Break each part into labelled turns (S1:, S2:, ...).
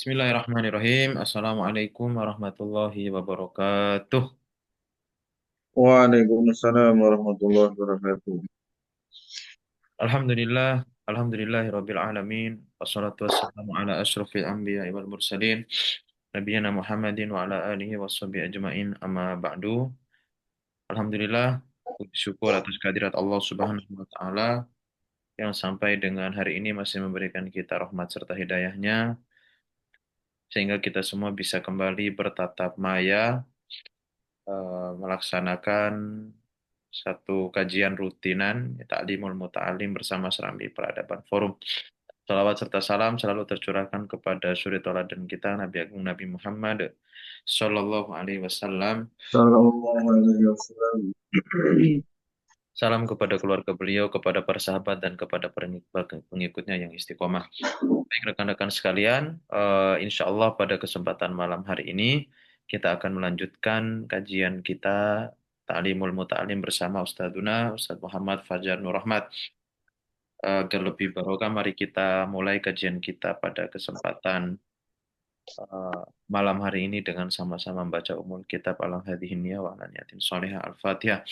S1: Bismillahirrahmanirrahim. Assalamualaikum warahmatullahi wabarakatuh.
S2: Waalaikumsalam warahmatullahi wabarakatuh.
S1: Alhamdulillah, alhamdulillahirabbil alamin. Wassalatu wassalamu ala asyrofil anbiya'i wal mursalin. Nabiyana Muhammadin wa ala alihi washabihi ajmain. Amma ba'du. Alhamdulillah, puji syukur atas kehadirat Allah Subhanahu wa taala yang sampai dengan hari ini masih memberikan kita rahmat serta hidayahnya sehingga kita semua bisa kembali bertatap maya melaksanakan satu kajian rutinan Ta'limul Muta'alim bersama Serambi Peradaban Forum. Salawat serta salam selalu tercurahkan kepada suri teladan kita Nabi Agung Nabi Muhammad Sallallahu Alaihi Wasallam.
S2: Sallallahu alaihi wasallam.
S1: Salam kepada keluarga beliau, kepada para sahabat dan kepada pengikutnya yang istiqomah. Baik rekan-rekan sekalian, insya Allah pada kesempatan malam hari ini kita akan melanjutkan kajian kita Ta'limul Muta'alim bersama Ustadz Muhammad Fajar Nur Rahmat. Agar lebih barokah, mari kita mulai kajian kita pada kesempatan eh, malam hari ini dengan sama-sama membaca umul kitab Al-Hadhihi wa Al-Niyatin Salihah Al-Fatihah.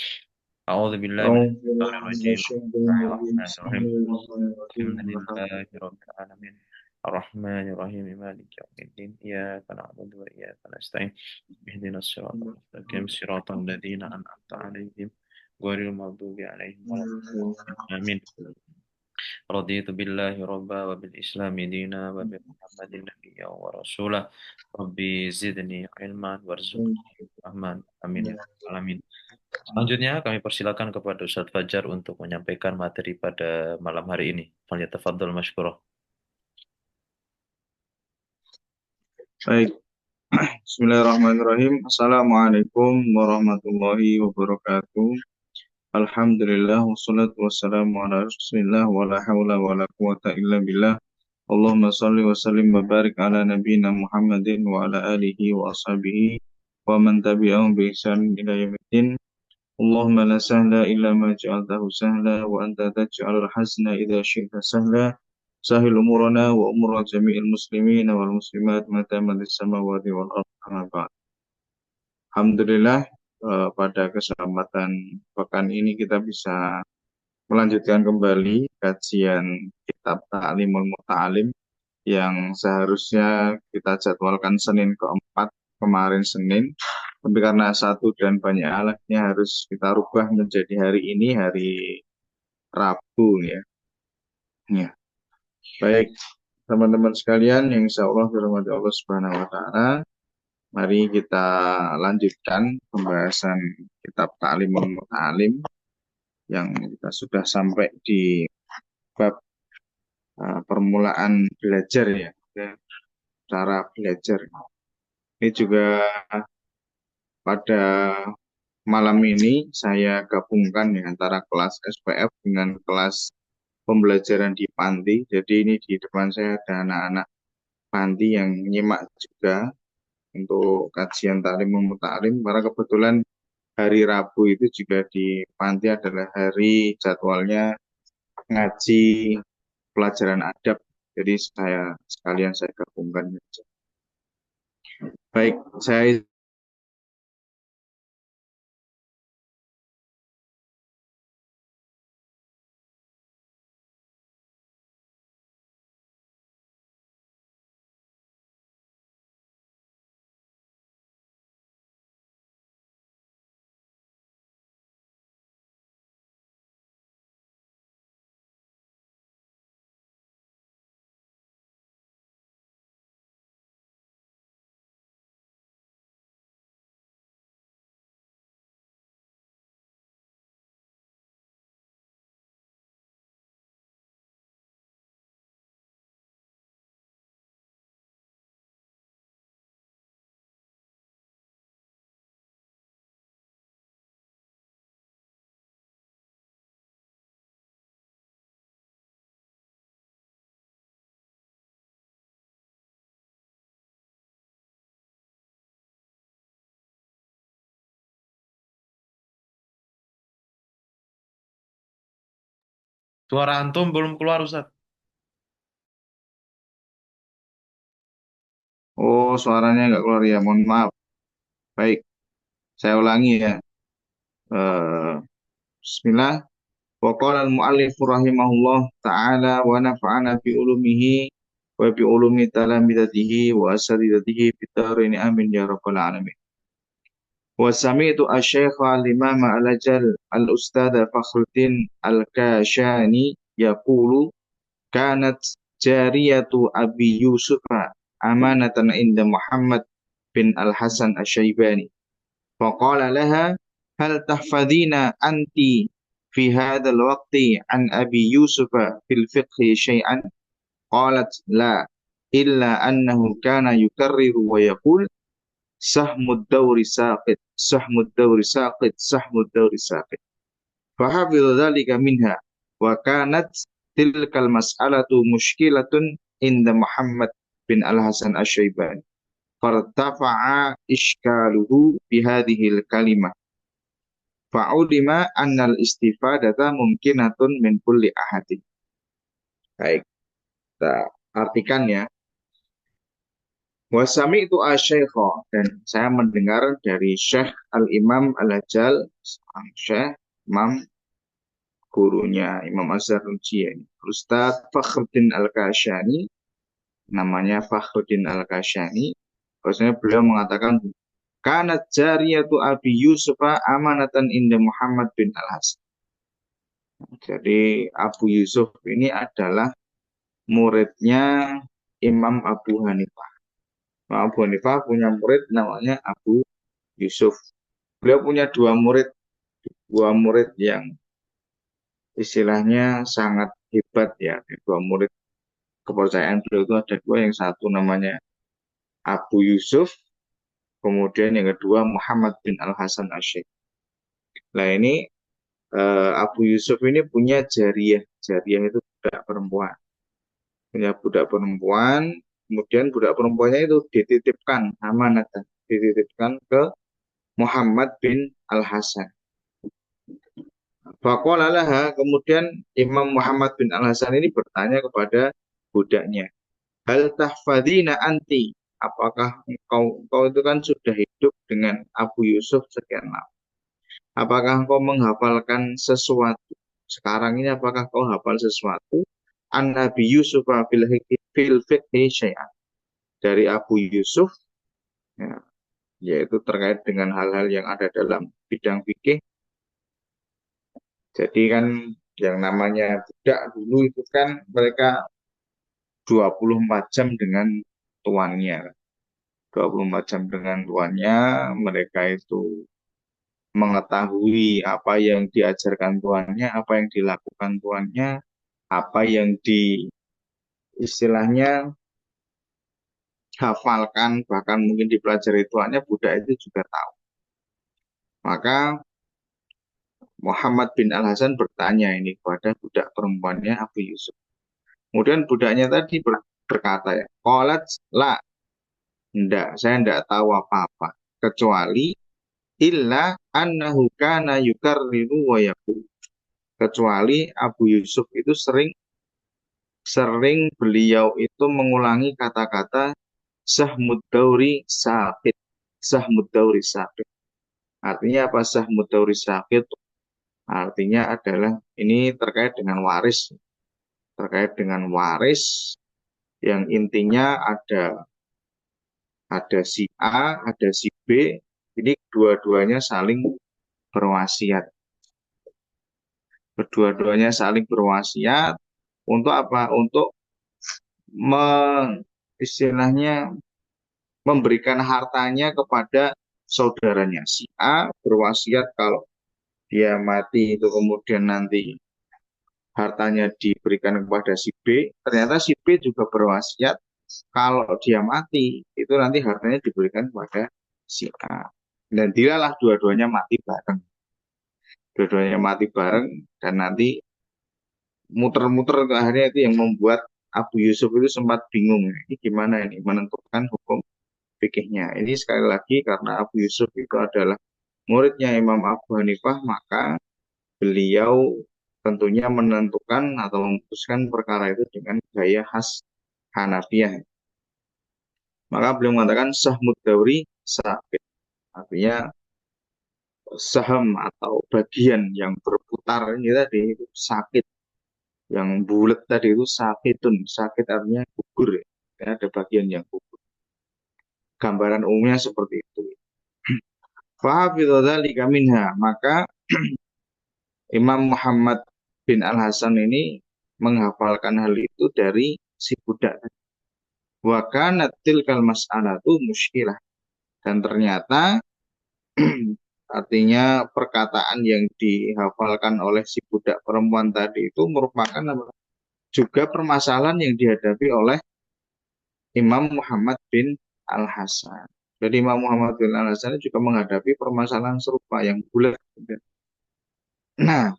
S1: A'udzu billahi minasyaitonir rajim. Bismillahirrahmanirrahim.
S2: Bismillahirrahmanirrahim.
S1: Alhamdulillahirabbil alamin. Ar-Rahmanir-Rahim. Maliki yaumiddin. Iyyaka na'budu wa iyyaka nasta'in. Ihdinas siratal mustaqim. Siratal ladzina an'amta 'alaihim ghairil maghdubi 'alaihim waladdallin. Amin. رضيت بالله ربا وبالإسلام دينا وبمحمد نبيا ورسولا ربي زدني علما وارزقني فهما amin ya rabbal alamin. Selanjutnya kami persilakan kepada Ustadz Fajar untuk menyampaikan materi pada malam hari ini. Falyatafaddal masykurah.
S2: Baik, Bismillahirrahmanirrahim. Assalamualaikum warahmatullahi wabarakatuh. Alhamdulillah wassalatu wassalamu ala Rasulillah wa la haula wa la quwata illa billah. Allahumma salli wa sallim wa barik ala nabiyyina Muhammadin wa ala alihi wa ashabihi wa man tabi'ahum bi ihsan ila yaumiddin. Allahumma la sahla illa ma ja'altahu sahla wa anta taj'alul hasna idza syi'ta sahla. Sahil umurana wa umura jami'il muslimin wal muslimat mata madis samawati wal ardh amma ba'd. Alhamdulillah, pada kesempatan pekan ini kita bisa melanjutkan kembali kajian kitab Ta'limul Muta'alim yang seharusnya kita jadwalkan Senin keempat kemarin Senin, tapi karena satu dan banyak alatnya harus kita rubah menjadi hari ini, hari Rabu ya. Ya, baik teman-teman sekalian yang insya Allah dirahmati Allah Subhanahu Wa Taala, mari kita lanjutkan pembahasan kitab Ta'limul Muta'alim yang kita sudah sampai di bab permulaan belajar ya, cara belajar. Ini juga pada malam ini saya gabungkan ya antara kelas SPF dengan kelas pembelajaran di panti. Jadi ini di depan saya ada anak-anak panti yang nyimak juga untuk kajian taklimul muta'alim. Karena kebetulan hari Rabu itu juga di panti adalah hari jadwalnya ngaji pelajaran adab. Jadi saya gabungkan. Baik, saya
S1: Suara antum belum keluar Ustadz.
S2: Oh, suaranya nggak keluar ya. Mohon maaf. Baik, saya ulangi ya. Eh, Bismillah. Wa qala al-mu'allif rahimahullah ta'ala wa nafa'ana bi ulumihi wa bi ulumi talamidatihi wa asatidatihi fid dharain amin ya rabbal alamin. Wa sami'tu asy-syaikh al-imam al-ajal al-ustadz Fakhruddin al-Kashani yaqulu kanat jariyatu Abi Yusuf amanatan inda Muhammad bin Al-Hasan Asy-Syaibani. Faqala laha hal tahfadhina anti fi hadzal waqti an Abi Yusuf fil fiqhi syai'an? Qalat la illa annahu kana yukarriru wa yaqul sahmud dawri saqit sahmud dawri saqit sahmud dawri saqit. Fahafidhu dzalika minha wa kanat tilkal mas'alatu mushkilatun inda Muhammad bin Al-Hasan Asy-Syaibani. Fartafa'a ishkaluhu bihadhil kalimah. Fa'ulima annal istifadata mungkinatun min kulli ahadin. Baik, kita artikan ya. Wasami itu asyikho. Dan saya mendengar dari Syekh Al-Imam Al-Ajal, Syekh Imam gurunya Imam Az-Zarnuji ini. Ustaz Fakhruddin Al-Kashani, namanya Fakhruddin Al-Kashani. Bahwasanya beliau mengatakan, kanat jariyatu Abi Yusufa amanatan inda Muhammad bin Al-Hasan. Jadi Abu Yusuf ini adalah muridnya Imam Abu Hanifah. Imam Abu Hanifah punya murid namanya Abu Yusuf. Beliau punya dua murid yang istilahnya sangat hebat ya. Dua murid kepercayaan beliau itu ada dua, yang satu namanya Abu Yusuf, kemudian yang kedua Muhammad bin Al-Hasan Asyik. Nah ini Abu Yusuf ini punya jariyah. Jariyah itu budak perempuan. Punya budak perempuan, kemudian budak perempuannya itu dititipkan amanat, dititipkan ke Muhammad bin Al-Hasan. Faqala kemudian Imam Muhammad bin Al-Hasan ini bertanya kepada budaknya, hal tahfadina anti, apakah engkau itu kan sudah hidup dengan Abu Yusuf sekian lama, apakah engkau menghafalkan sesuatu sekarang ini, apakah kau hafal sesuatu an Nabi Yusuf fil fiqhi syai'an, dari Abu Yusuf ya, yaitu terkait dengan hal-hal yang ada dalam bidang fikih. Jadi kan yang namanya budak dulu itu kan mereka 24 jam dengan tuannya. 24 jam dengan tuannya, mereka itu mengetahui apa yang diajarkan tuannya, apa yang dilakukan tuannya, apa yang di istilahnya hafalkan, bahkan mungkin dipelajari tuannya, budak itu juga tahu. Maka Muhammad bin Al-Hasan bertanya ini kepada budak perempuannya Abu Yusuf. Kemudian budaknya tadi berkata ya, qalat la, enggak, saya enggak tahu apa-apa kecuali illa annahu kana yukarriru wa yaqul. Kecuali Abu Yusuf itu sering sering beliau itu mengulangi kata-kata sahmud dauri sakit. Sahmud dauri sakit. Artinya apa sahmud dauri sakit? Artinya adalah ini terkait dengan waris. Terkait dengan waris yang intinya ada si A, ada si B. Ini dua-duanya saling berwasiat. Kedua-duanya saling berwasiat untuk apa? Untuk istilahnya memberikan hartanya kepada saudaranya. Si A berwasiat kalau dia mati itu kemudian nanti hartanya diberikan kepada si B. Ternyata si B juga berwasiat kalau dia mati itu nanti hartanya diberikan kepada si A. Dan dilalah dua-duanya mati bareng. Dua-duanya mati bareng dan nanti muter-muter ke akhirnya itu yang membuat Abu Yusuf itu sempat bingung. Ini gimana ini menentukan hukum fikihnya. Ini sekali lagi karena Abu Yusuf itu adalah muridnya Imam Abu Hanifah, maka beliau tentunya menentukan atau memutuskan perkara itu dengan gaya khas Hanafiyah. Maka beliau mengatakan sahmud dauri sakit. Artinya saham atau bagian yang berputar ini tadi itu sakit. Yang bulat tadi itu sakitun. Sakit artinya gugur ya. Ya, ada bagian yang gugur. Gambaran umumnya seperti itu. Fahafidhadzalika minha. Maka Imam Muhammad bin Al-Hasan ini menghafalkan hal itu dari si budak. Wa kanat tilkal mas'alatu muskilah. Dan ternyata artinya perkataan yang dihafalkan oleh si budak perempuan tadi itu merupakan juga permasalahan yang dihadapi oleh Imam Muhammad bin Al-Hasan. Jadi Imam Muhammad bin Al-Hasan juga menghadapi permasalahan serupa yang bulat. Nah,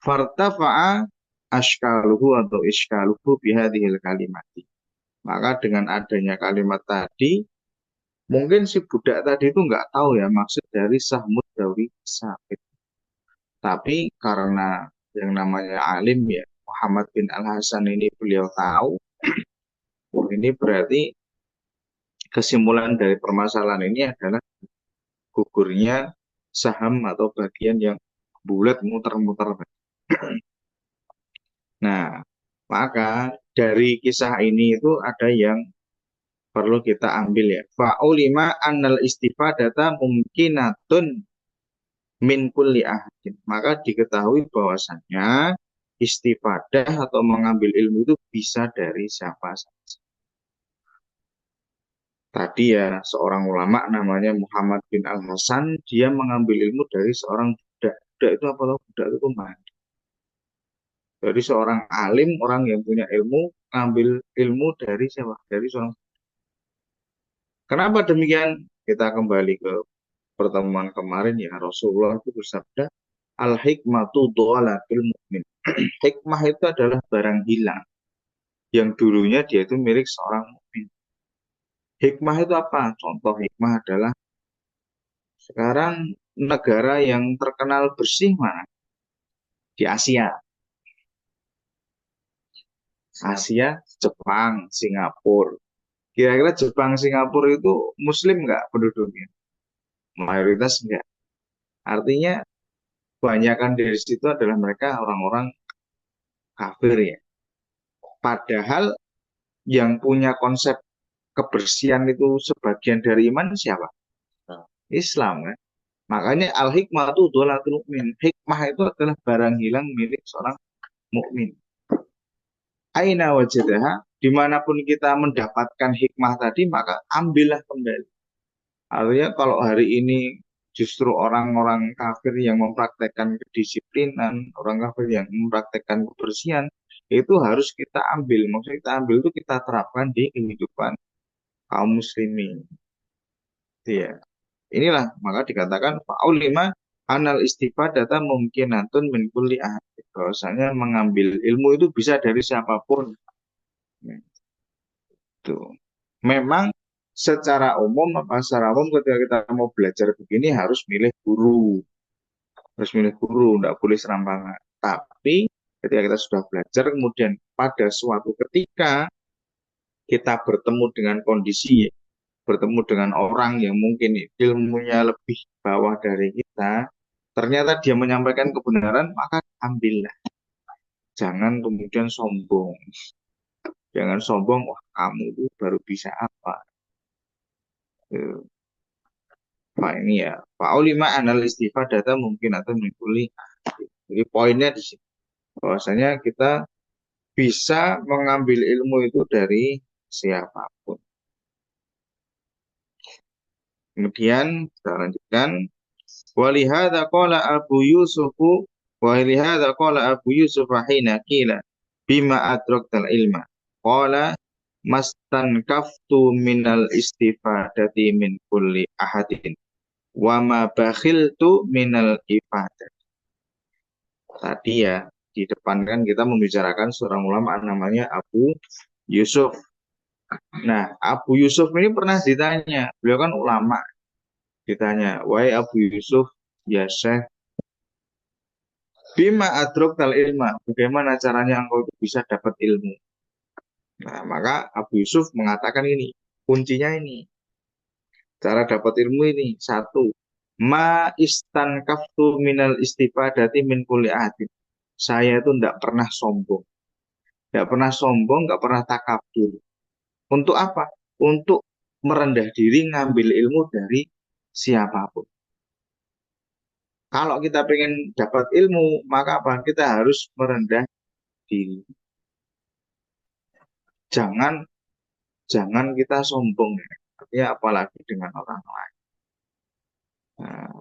S2: fartafa'a ashkaluhu atau ishkaluhu bihadihil kalimati. Maka dengan adanya kalimat tadi, mungkin si budak tadi itu nggak tahu ya maksud dari sahmud dawi sakit. Tapi karena yang namanya alim ya, Muhammad bin Al-Hasan ini beliau tahu, oh ini berarti kesimpulan dari permasalahan ini adalah gugurnya saham atau bagian yang bulat muter-muter. Nah, maka dari kisah ini itu ada yang perlu kita ambil ya. Fa'ulima annal istifadata mungkinatun min kulli ahadin. Maka diketahui bahwasannya istifadah atau mengambil ilmu itu bisa dari siapa saja. Tadi ya seorang ulama namanya Muhammad bin Al-Hasan, dia mengambil ilmu dari seorang budak. Budak itu apa? Budak itu pembantu. Dari seorang alim, orang yang punya ilmu, ngambil ilmu dari siapa? Dari seorang. Kenapa demikian? Kita kembali ke pertemuan kemarin ya, Rasulullah itu bersabda, al-hikmatu dhalatul mu'min. Hikmah itu adalah barang hilang yang dulunya dia itu milik seorang mukmin. Hikmah itu apa? Contoh hikmah adalah sekarang negara yang terkenal bersih mana? Di Asia. Asia, Jepang, Singapura. Kira-kira Jepang, Singapura itu Muslim nggak penduduknya? Mayoritas enggak. Artinya kebanyakan dari situ adalah mereka orang-orang kafir ya. Padahal yang punya konsep kebersihan itu sebagian dari iman siapa? Islam kan. Makanya al-hikmah itu dhalatul mukmin. Hikmah itu adalah barang hilang milik seorang mukmin. Aina wajadaha, dimanapun kita mendapatkan hikmah tadi, maka ambillah kembali. Artinya kalau hari ini justru orang-orang kafir yang mempraktekkan kedisiplinan, orang kafir yang mempraktekkan kebersihan, itu harus kita ambil. Maksudnya kita ambil itu kita terapkan di kehidupan kaum muslimin. Ya. Inilah maka dikatakan faulima anal istifadata mungkinatun min kulli ahad. Bahwasanya mengambil ilmu itu bisa dari siapapun. Itu. Memang secara umum ketika kita mau belajar begini harus milih guru. Harus milih guru, tidak boleh serampangan. Tapi ketika kita sudah belajar kemudian pada suatu ketika kita bertemu dengan kondisi, bertemu dengan orang yang mungkin ilmunya lebih bawah dari kita, ternyata dia menyampaikan kebenaran, maka ambillah. Jangan kemudian sombong. Jangan sombong, wah kamu itu baru bisa apa. Pak ini ya, Pak Ulima anal data mungkin atau mengikuti. Jadi poinnya di sini. Bahwasanya kita bisa mengambil ilmu itu dari siapapun. Kemudian kita lanjutkan. Walihada qala Abu Yusufu walihada qala Abu Yusuf hina qila bima adraktal ilma. Qala mastankaftu minal istifadati min kulli ahadin wa ma bakhiltu minal ifadah. Tadi ya di depan kan kita membicarakan seorang ulama namanya Abu Yusuf. Nah, Abu Yusuf ini pernah ditanya, beliau kan ulama, ditanya, wahai Abu Yusuf, ya Syekh, bima adrok tal ilma, bagaimana caranya engkau itu bisa dapat ilmu? Nah, maka Abu Yusuf mengatakan ini, kuncinya ini. Cara dapat ilmu ini satu, ma istankaftu minal istifadati min kulli ahadin. Saya itu tidak pernah sombong, tidak pernah sombong, nggak pernah takabur. Untuk apa? Untuk merendah diri ngambil ilmu dari siapapun. Kalau kita pengen dapat ilmu, maka apa? Kita harus merendah diri. Jangan jangan kita sombong ya. Artinya apalagi dengan orang lain. Nah,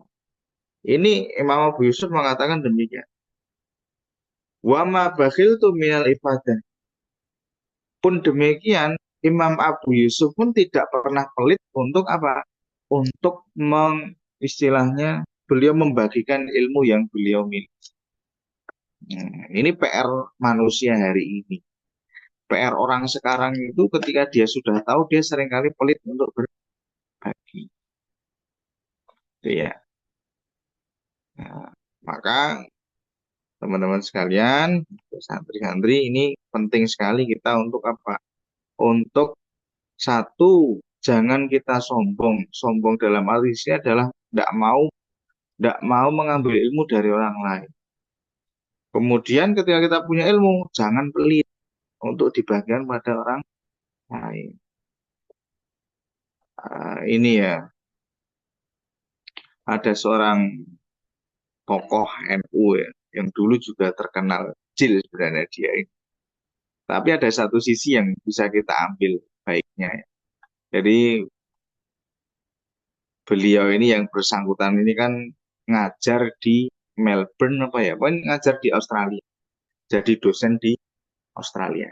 S2: ini Imam Abu Yusuf mengatakan demikian. Wa ma bakhiltu minal ibadah. Pun demikian, Imam Abu Yusuf pun tidak pernah pelit untuk apa? Untuk istilahnya beliau membagikan ilmu yang beliau miliki. Ini PR manusia hari ini. PR orang sekarang itu ketika dia sudah tahu, dia seringkali pelit untuk berbagi. Itu ya. Nah, maka teman-teman sekalian, santri-santri ini penting sekali kita untuk apa? Untuk satu, jangan kita sombong. Sombong dalam arti ini adalah tidak mau mengambil ilmu dari orang lain. Kemudian ketika kita punya ilmu, jangan pelit untuk dibagikan pada orang lain. Ini ya, ada seorang tokoh NU ya, yang dulu juga terkenal kecil sebenarnya dia ini. Tapi ada satu sisi yang bisa kita ambil baiknya ya. Jadi beliau ini yang bersangkutan ini kan ngajar di Melbourne apa ya, pokoknya ngajar di Australia. Jadi dosen di Australia.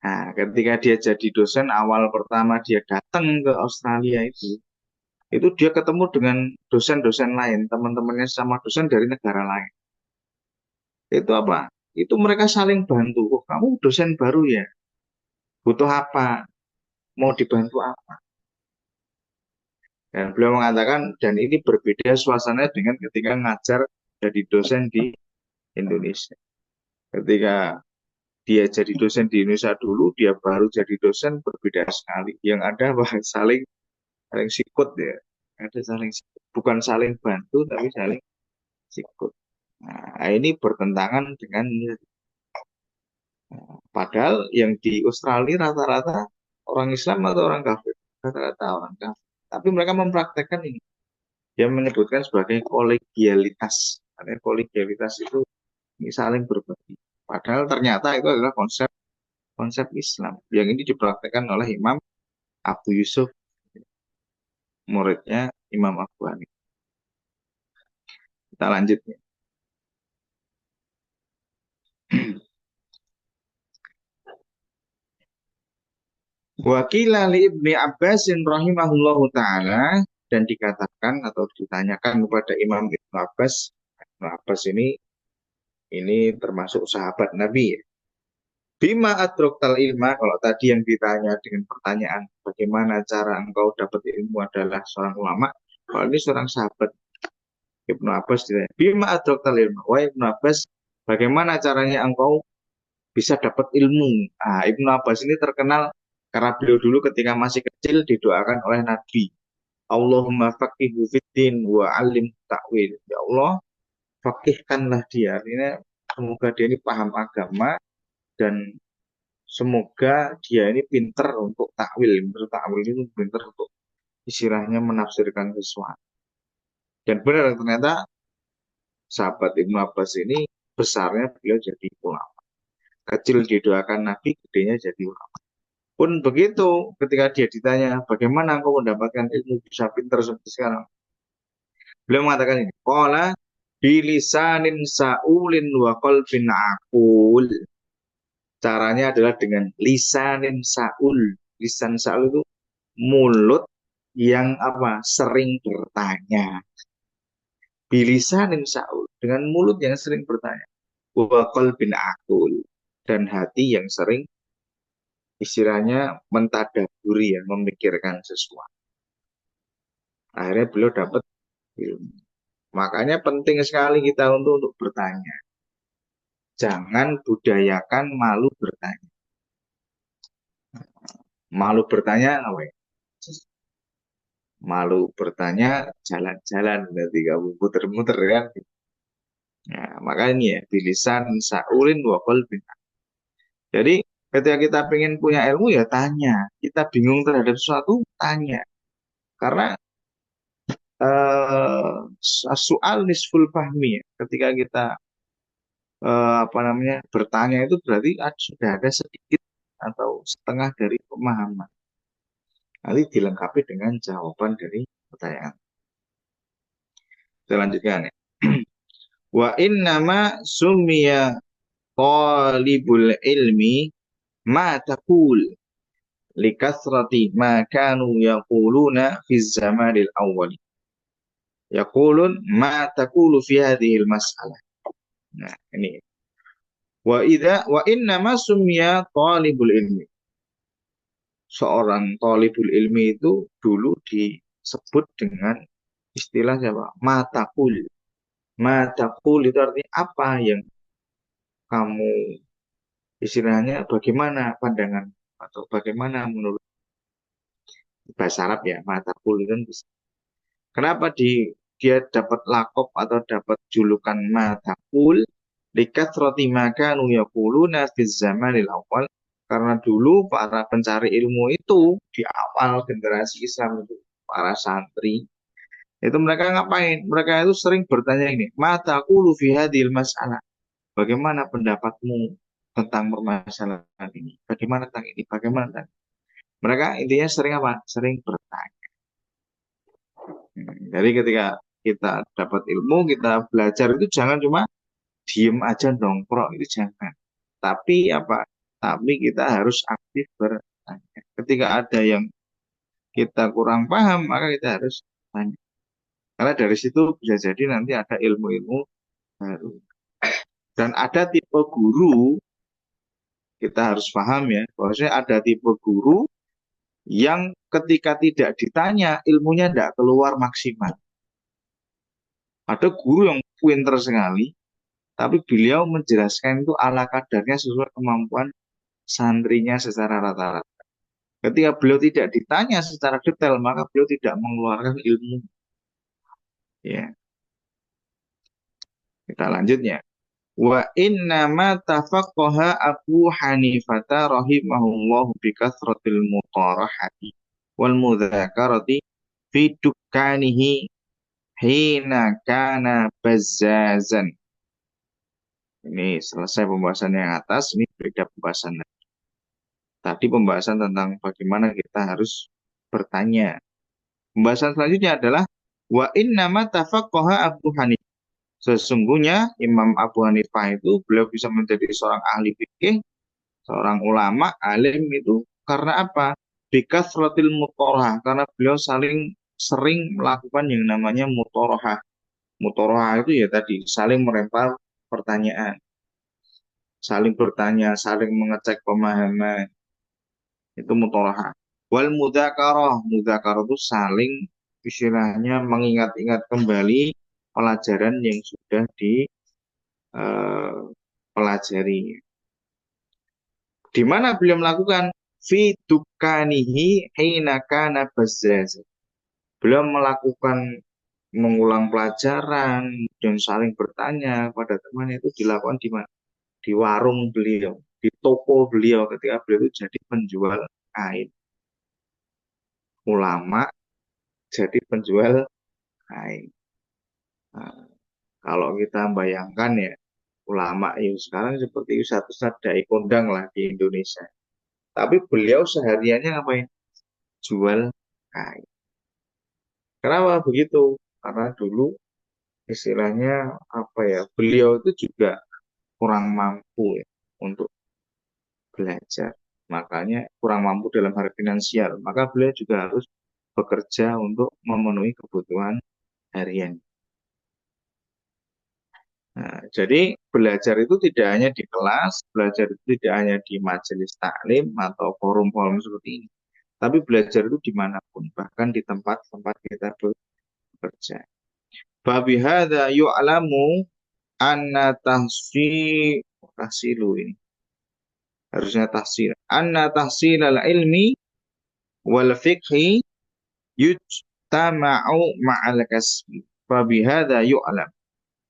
S2: Nah, ketika dia jadi dosen, awal pertama dia datang ke Australia itu dia ketemu dengan dosen-dosen lain, teman-temannya sama dosen dari negara lain. Itu apa? Itu mereka saling bantu. Oh, kamu dosen baru ya? Butuh apa? Mau dibantu apa? Dan beliau mengatakan, dan ini berbeda suasananya dengan ketika ngajar jadi dosen di Indonesia. Ketika dia jadi dosen di Indonesia dulu, dia baru jadi dosen berbeda sekali. Yang ada bahkan saling saling sikut ya. Ada saling sikut. Bukan saling bantu, tapi saling sikut. Nah, ini bertentangan dengan padahal yang di Australia rata-rata orang Islam atau orang kafir, rata-rata orang kafir. Tapi mereka mempraktekkan ini. Dia menyebutkan sebagai kolegialitas. Karena kolegialitas itu ini saling berbagi. Padahal ternyata itu adalah konsep konsep Islam yang ini dipraktekkan oleh Imam Abu Yusuf, muridnya Imam Abu Hanifah. Kita lanjut ya. Wakila li Ibni Abbasin rahimahullahu ta'ala, dan dikatakan atau ditanyakan kepada Imam Ibnu Abbas. Ibnu Abbas ini termasuk sahabat Nabi ya. Bima adroktal ilma, kalau tadi yang ditanya dengan pertanyaan bagaimana cara engkau dapat ilmu adalah seorang ulama, kalau ini seorang sahabat Ibnu Abbas ditanya, Bima adroktal ilma, wahai Ibnu Abbas, bagaimana caranya engkau bisa dapat ilmu? Ah, Ibnu Abbas ini terkenal karena beliau dulu ketika masih kecil didoakan oleh Nabi. Allahumma faqihu fiddin wa alim ta'wil. Ya Allah, fakihkanlah dia. Artinya semoga dia ini paham agama dan semoga dia ini pinter untuk takwil. Pinter takwil itu pinter untuk istilahnya menafsirkan sesuatu. Dan benar ternyata sahabat Ibnu Abbas ini besarnya beliau jadi ulama. Kecil didoakan Nabi, gedenya jadi ulama. Pun begitu, ketika dia ditanya, bagaimana engkau mendapatkan ilmu bisa pintar seperti sekarang? Beliau mengatakan ini, Qala bilisanin sa'ulin wa qalbin aqul. Caranya adalah dengan lisanin sa'ul. Lisan sa'ul itu mulut yang apa? Sering bertanya. Bilisanin sa'ul. Dengan mulut yang sering bertanya. Wa qalbin aqul. Dan hati yang sering istilahnya mentadaburi ya, memikirkan sesuatu. Akhirnya beliau dapat ilmu. Makanya penting sekali kita untuk bertanya. Jangan budayakan malu bertanya. Malu bertanya apa ya? Malu bertanya jalan-jalan nanti kamu muter-muter kan. Nah, makanya ini ya bilisan saulin wa qalbin. Jadi ketika kita pengen punya ilmu ya tanya. Kita bingung terhadap sesuatu tanya. Karena soal nisful fahmi ya. Ketika kita apa namanya bertanya itu berarti sudah ada sedikit atau setengah dari pemahaman. Nanti dilengkapi dengan jawaban dari pertanyaan. Kita lanjutkan ya. Wa innama summiya talibul ilmi ma taqul likasrati ma kanu yaquluna fi zamanil awwal. Yaqulun ma taqulu fi hadhihi mas'alah. Nah, ini. Wa innama summiya talibul ilmi. Seorang talibul ilmi itu dulu disebut dengan istilah siapa? Matakul. Matakul itu artinya apa yang kamu istilahnya bagaimana pandangan atau bagaimana menurut bahasa Arab ya matakul itu kan bisa. Kenapa dia dapat lakop atau dapat julukan matakul likat roti maka nuyakulu fi zamanil awal karena dulu para pencari ilmu itu di awal generasi Islam itu para santri itu mereka ngapain? Mereka itu sering bertanya ini, mataku fi hadhil mas'alah. Bagaimana pendapatmu tentang permasalahan ini? Bagaimana tentang ini? Bagaimana tentang ini? Mereka intinya sering apa? Sering bertanya. Jadi ketika kita dapat ilmu, kita belajar itu jangan cuma diem aja nongkrong itu jangan. Tapi apa? Tapi kita harus aktif bertanya. Ketika ada yang kita kurang paham, maka kita harus tanya. Karena dari situ bisa jadi nanti ada ilmu-ilmu baru. Dan ada tipe guru, kita harus paham ya, bahwasanya ada tipe guru yang ketika tidak ditanya ilmunya tidak keluar maksimal. Ada guru yang pinter sekali, tapi beliau menjelaskan itu ala kadarnya sesuai kemampuan santrinya secara rata-rata. Ketika beliau tidak ditanya secara detail, maka beliau tidak mengeluarkan ilmu. Ya, kita lanjutnya. Wa inna ma tafaqqaha Abu Hanifata rahimahullahu bi kathratil mutarahati wal mudzakarati fi dukkanihi hina kana bazzazan. Ini selesai pembahasan yang atas, ini beda pembahasan. Tadi pembahasan tentang bagaimana kita harus bertanya. Pembahasan selanjutnya adalah wa inna ma tafaqqaha Abu Hanifah. Sesungguhnya Imam Abu Hanifah itu beliau bisa menjadi seorang ahli fikih, seorang ulama, alim itu karena apa? Bikasratil mutorohah, karena beliau saling sering melakukan yang namanya mutorohah. Mutorohah itu ya tadi, saling melempar pertanyaan, saling bertanya, saling mengecek pemahaman, itu mutorohah. Wal mudzakarah itu saling istilahnya mengingat-ingat kembali pelajaran yang sudah dipelajari. Di mana beliau melakukan fi dukanihi hina kana bazzaz. Beliau melakukan mengulang pelajaran dan saling bertanya pada teman itu dilakukan di mana? Di warung beliau, di toko beliau ketika beliau itu jadi penjual kain. Ulama jadi penjual kain. Nah, kalau kita bayangkan ya ulama itu sekarang seperti satu dai kondang lah di Indonesia. Tapi beliau sehariannya ngapain? Jual kain. Kenapa begitu? Karena dulu istilahnya apa ya, beliau itu juga kurang mampu ya, untuk belajar. Makanya kurang mampu dalam hal finansial. Maka beliau juga harus bekerja untuk memenuhi kebutuhan harian. Nah, jadi belajar itu tidak hanya di kelas, belajar itu tidak hanya di majelis taklim atau forum-forum seperti ini. Tapi belajar itu dimanapun, bahkan di tempat-tempat kita bekerja. Babi hadza yu'lamu anna tahsilu ini. Harusnya tahsil. Anna tahsil al ilmi wal fiqhi yujtama'u ma'al kasbi. Fabihadza yu'lam.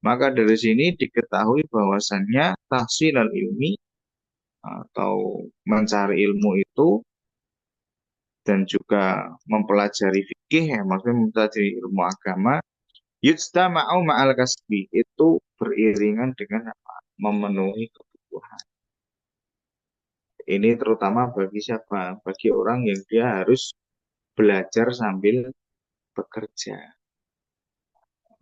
S2: Maka dari sini diketahui bahwasannya tahsilal ilmi atau mencari ilmu itu dan juga mempelajari fikih ya maksudnya mempelajari ilmu agama yujtama'u ma'al kasbi itu beriringan dengan apa? Memenuhi kebutuhan. Ini terutama bagi siapa? Bagi orang yang dia harus belajar sambil bekerja.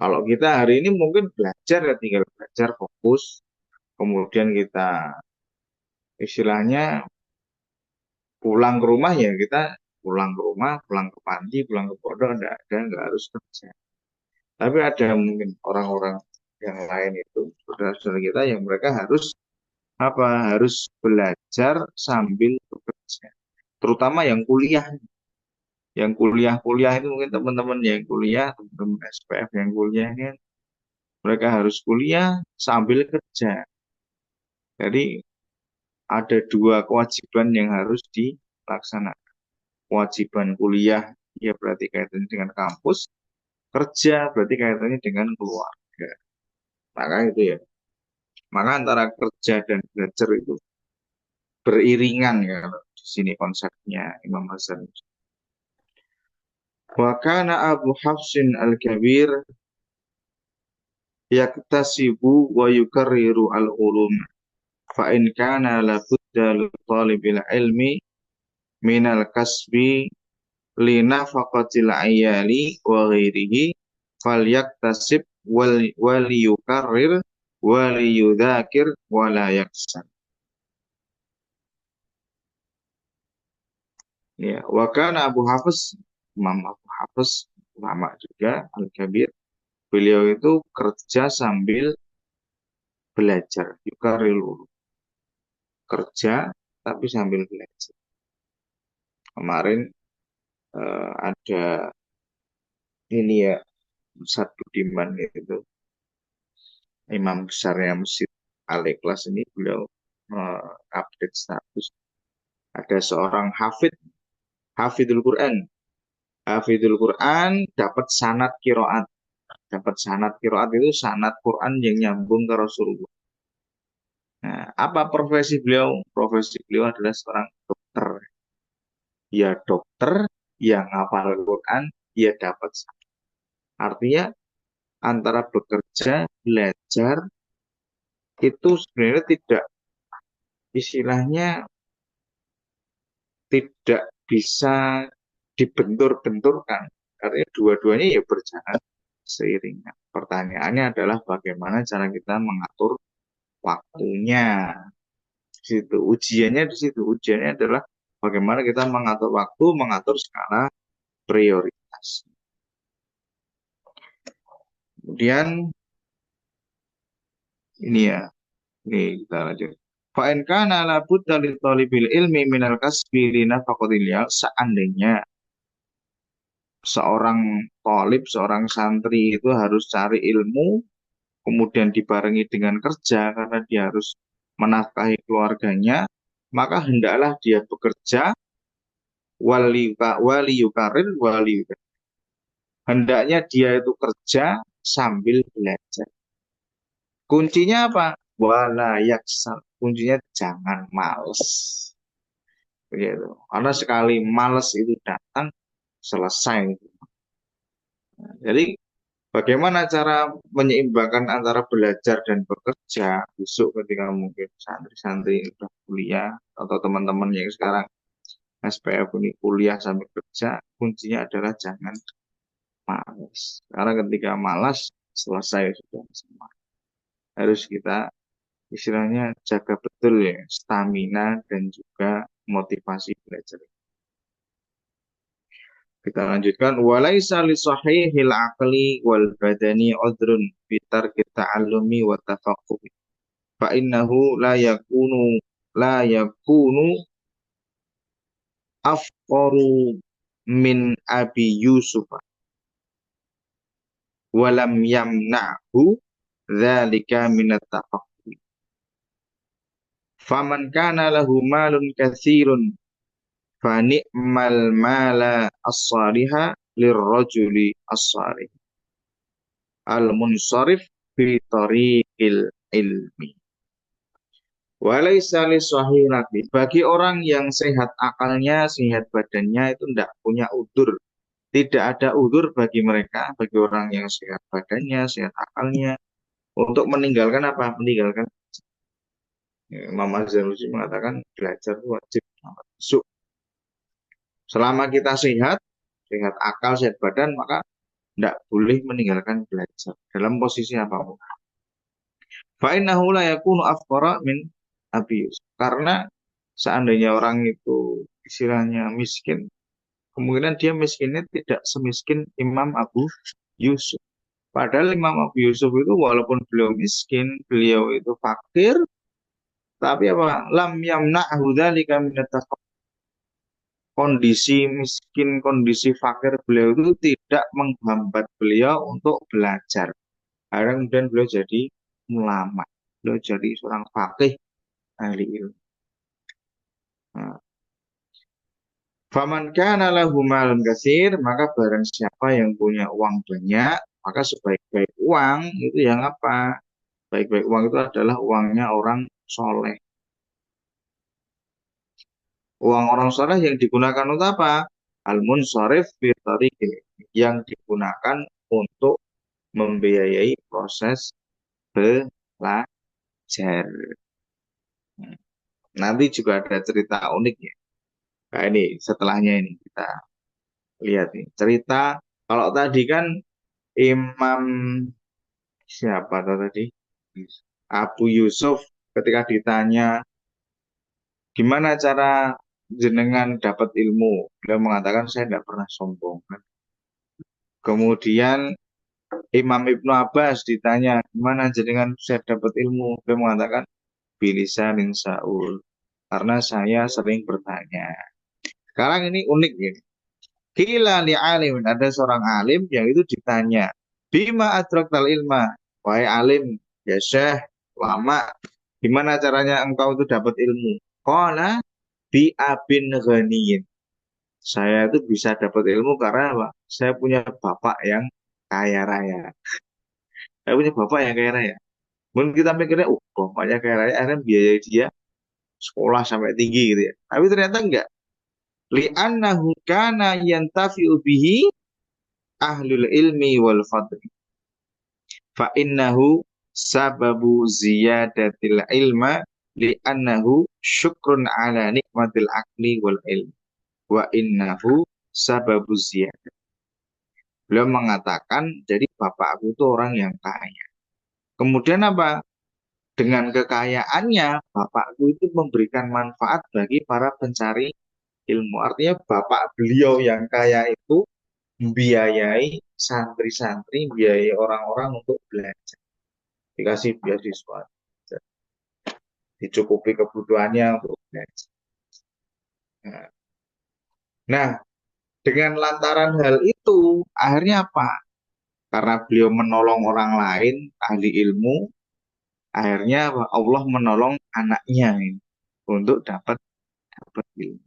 S2: Kalau kita hari ini mungkin belajar ya tinggal belajar fokus, kemudian kita istilahnya pulang ke rumah ya kita pulang ke rumah, pulang ke panti, pulang ke pondok, ada nggak harus kerja. Tapi ada mungkin orang-orang yang lain itu saudara-saudara kita yang mereka harus apa? Harus belajar sambil bekerja. Terutama yang kuliah, kuliah itu mungkin teman-teman yang kuliah, teman-teman SPF yang kuliah ini mereka harus kuliah sambil kerja. Jadi ada dua kewajiban yang harus dilaksanakan. Kewajiban kuliah, ya berarti kaitannya dengan kampus, kerja berarti kaitannya dengan keluarga. Maka itu ya. Maka antara kerja dan belajar itu beriringan ya kalau di sini konsepnya Imam Hasan. Wa kana Abu Hafsin al-Kabir yaktasibu wa yukarriru al-ulum fa in kana la budda li talibil ilmi minal kasbi li nafaqatil ayali wa ghairihi falyaktasib wal yukarrir wal yudhakir wa la yaksan. Ya, wa kana Abu Hafiz, Imam Abu Hafiz ulama juga Al-Kabir. Beliau itu kerja sambil belajar, yukarrilu, kerja tapi sambil belajar. Kemarin ada ini ya Ustadz Budiman itu imam besarnya Masjid Al-Ikhlas ini beliau update status ada seorang hafidul Quran dapat sanad kiroat itu sanad Quran yang nyambung ke Rasulullah. Nah, apa profesi beliau adalah seorang dokter, ya dokter yang hafal Quran ya dapat sanad. Artinya antara bekerja belajar itu sebenarnya tidak istilahnya tidak bisa dibentur-benturkan. Artinya dua-duanya ya berjalan seiringan. Pertanyaannya adalah bagaimana cara kita mengatur waktunya. Di situ ujiannya di situ. Ujiannya adalah bagaimana kita mengatur waktu, mengatur skala prioritas. Kemudian ini ya, ini kita lanjut. Fa'in kana la budda li talibil ilmi minal kasbi li nafaqatil seandainya seorang talib, seorang santri itu harus cari ilmu, kemudian dibarengi dengan kerja karena dia harus menafkahi keluarganya, maka hendaklah dia bekerja wali yukarir wali yukarir. Hendaknya dia itu kerja sambil belajar. Kuncinya apa? Wala yaksal. Kuncinya jangan males. Begitu. Karena sekali males itu datang, selesai. Jadi bagaimana cara menyeimbangkan antara belajar dan bekerja besok ketika mungkin santri-santri sudah kuliah atau teman-teman yang sekarang SPF ini kuliah sambil kerja, kuncinya adalah jangan malas. Karena ketika malas selesai sudah semua. Harus kita istilahnya jaga betul ya stamina dan juga motivasi belajar. Kita lanjutkan walaisa li sahihil aqli wal badani udrun fi tarki ta'allumi wa tafaqquh fa innahu la yakunu afqaru min abi Yusuf wa lam yamna'hu dzalika min at-tafaqquh faman kana lahu malun katsirun fa ni'mal mala as-saliha lirrajuli as-salih al-munsharif fi tariqil ilmi. Walaysa lisahihati, bagi orang yang sehat akalnya, sehat badannya itu tidak punya udzur. Tidak ada udzur bagi mereka, bagi orang yang sehat badannya, sehat akalnya, untuk meninggalkan apa? Meninggalkan. Imam Az-Zanusi mengatakan belajar itu wajib. So, selama kita sehat, sehat akal, sehat badan, maka tidak boleh meninggalkan belajar dalam posisi apapun. Fa'innahu la yakunu afqara min Abi Yusuf. Karena seandainya orang itu istilahnya miskin, kemungkinan dia miskinnya tidak semiskin Imam Abu Yusuf. Padahal Imam Abu Yusuf itu walaupun beliau miskin, beliau itu fakir, tapi apa? Lam yamna'hu dzalika minat kondisi miskin, kondisi fakir beliau itu tidak menghambat beliau untuk belajar. Akhirnya kemudian beliau jadi ulama, beliau jadi seorang fakih ahli ilmu. Nah, faman kana lahu malun katsir, maka barang siapa yang punya uang banyak, maka sebaik-baik uang itu yang apa? Baik-baik uang itu adalah uangnya orang soleh. Uang orang soleh yang digunakan untuk apa? Al-munsharif fi tariqil, yang digunakan untuk membiayai proses belajar. Nanti juga ada cerita unik ya. Nah ini setelahnya ini kita lihat nih. Cerita kalau tadi kan Imam siapa tadi? Abu Yusuf ketika ditanya gimana cara jenengan dapat ilmu, beliau mengatakan saya tidak pernah sombong. Kemudian Imam Ibnu Abbas ditanya gimana jenengan saya dapat ilmu, beliau mengatakan bilisanin Saul, karena saya sering bertanya. Sekarang ini unik ya. Kila li alim, ada seorang alim yang itu ditanya, bima adraktal ilma, wahai alim, ya syekh, lama, gimana caranya engkau itu dapat ilmu? Qala bi abin ghaniyin. Saya itu bisa dapat ilmu karena apa? Saya punya bapak yang kaya raya. Saya punya bapak yang kaya raya. Mungkin kita mikirnya, bapaknya kaya raya, akhirnya biaya dia sekolah sampai tinggi gitu ya. Tapi ternyata enggak. Li'annahu kana yantafi'u bihi ahlul ilmi wal fadli. Fa'innahu sababu ziyadatil ilma li'annahu syukrun ala nikmatil akli wal ilmi. Wa innahu sababu ziyadah. Beliau mengatakan, jadi bapakku itu orang yang kaya. Kemudian apa? Dengan kekayaannya, bapakku itu memberikan manfaat bagi para pencari ilmu. Artinya bapak beliau yang kaya itu membiayai santri-santri, membiayai orang-orang untuk belajar. Dikasih beasiswa, dicukupi kebutuhannya untuk belajar. Nah, dengan lantaran hal itu, akhirnya apa? Karena beliau menolong orang lain, ahli ilmu, akhirnya Allah menolong anaknya ini untuk dapat ilmu.